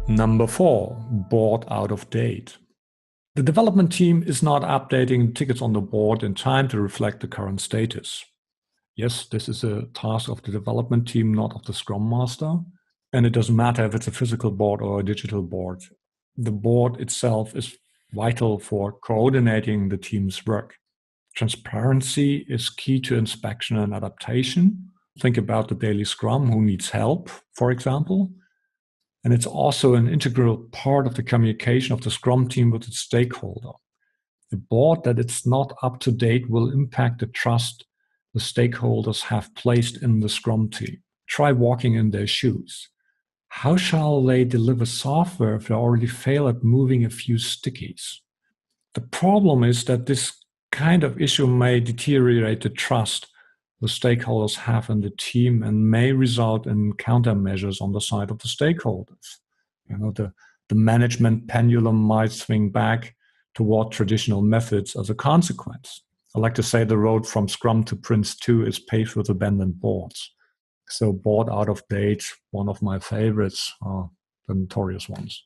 Number 4, board out of date. The development team is not updating tickets on the board in time to reflect the current status. Yes, this is a task of the development team, not of the Scrum Master. And it doesn't matter if it's a physical board or a digital board. The board itself is vital for coordinating the team's work. Transparency is key to inspection and adaptation. Think about the daily Scrum who needs help, for example. And it's also an integral part of the communication of the Scrum team with its stakeholder. The board that it's not up to date will impact the trust the stakeholders have placed in the Scrum team. Try walking in their shoes. How shall they deliver software if they already fail at moving a few stickies? The problem is that this kind of issue may deteriorate the trust the stakeholders have in the team and may result in countermeasures on the side of the stakeholders. The management pendulum might swing back toward traditional methods as a consequence. I like to say the road from Scrum to Prince 2 is paved with abandoned boards. So board out of date, one of my favorites are the notorious ones.